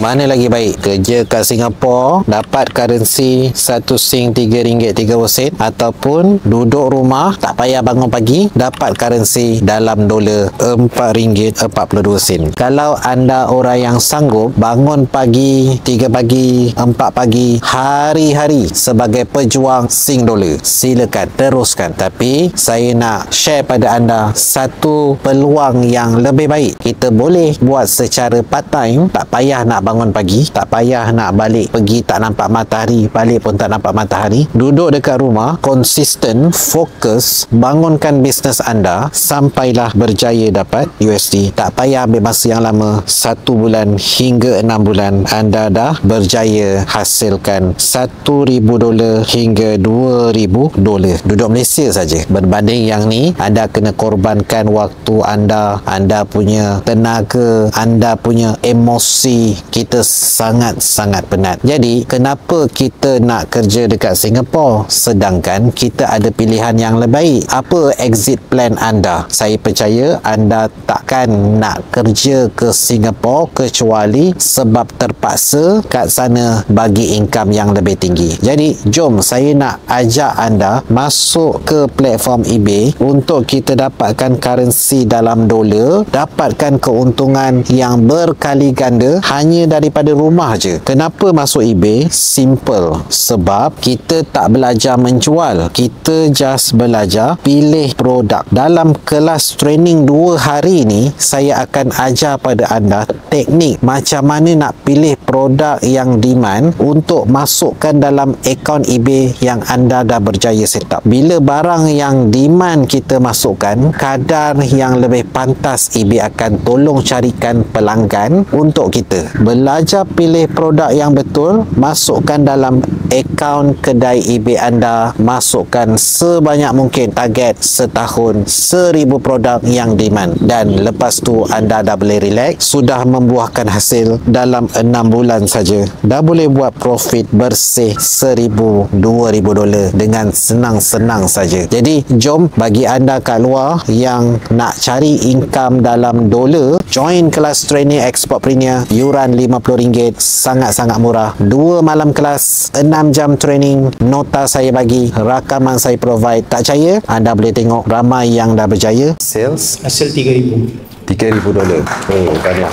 Mana lagi baik? Kerja kat Singapura, dapat currency 1 sen RM3.30, ataupun duduk rumah, tak payah bangun pagi, dapat currency dalam dolar RM4.42. Kalau anda orang yang sanggup bangun pagi, 3 pagi, 4 pagi, hari-hari sebagai pejuang sing dolar, silakan teruskan. Tapi saya nak share pada anda satu peluang yang lebih baik. Kita boleh buat secara part time, tak payah nak bangun pagi, tak payah nak balik pergi tak nampak matahari, balik pun tak nampak matahari. Duduk dekat rumah, konsisten, fokus, bangunkan bisnes anda sampailah berjaya dapat USD. Tak payah ambil masa yang lama, 1 bulan hingga 6 bulan anda dah berjaya hasilkan $1,000 hingga $2,000 duduk Malaysia saja. Berbanding yang ni, anda kena korbankan waktu anda, anda punya tenaga, anda punya emosi. Kita sangat-sangat penat. Jadi kenapa kita nak kerja dekat Singapura sedangkan kita ada pilihan yang lebih baik? Apa exit plan anda? Saya percaya anda takkan nak kerja ke Singapura kecuali sebab terpaksa kat sana bagi income yang lebih tinggi. Jadi jom saya nak ajak anda masuk ke platform eBay untuk kita dapatkan currency dalam dolar, dapatkan keuntungan yang berkali ganda hanya daripada rumah je. Kenapa masuk eBay? Simple. Sebab kita tak belajar menjual, kita just belajar pilih produk. Dalam kelas training 2 hari ni, saya akan ajar pada anda teknik macam mana nak pilih produk yang demand untuk masukkan dalam akaun eBay yang anda dah berjaya set up. Bila barang yang demand kita masukkan, kadar yang lebih pantas eBay akan tolong carikan pelanggan untuk kita. Belajar pilih produk yang betul, masukkan dalam akaun kedai eBay anda, masukkan sebanyak mungkin, target setahun 1000 produk yang demand, dan lepas tu anda dah boleh relax, sudah membuahkan hasil dalam 6 bulan saja dah boleh buat profit bersih $1,000-2,000 dengan senang-senang saja. Jadi jom, bagi anda kat luar yang nak cari income dalam dolar, join kelas training Exportpreneur, yuran RM50, sangat-sangat murah. 2 malam kelas, 6 jam training, nota saya bagi, rakaman saya provide. Tak percaya? Anda boleh tengok ramai yang dah berjaya. Sales hasil $3,000. $3,000. Oh, banyak.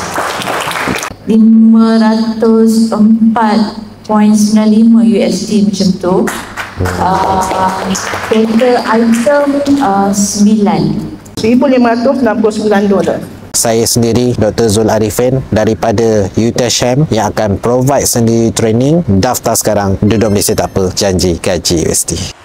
504.95 USD macam tu. Total item 9. $1,569. Saya sendiri, Dr. Zul Arifin daripada UTSHM yang akan provide sendiri training. Daftar sekarang, duduk Malaysia tak apa, janji gaji USD.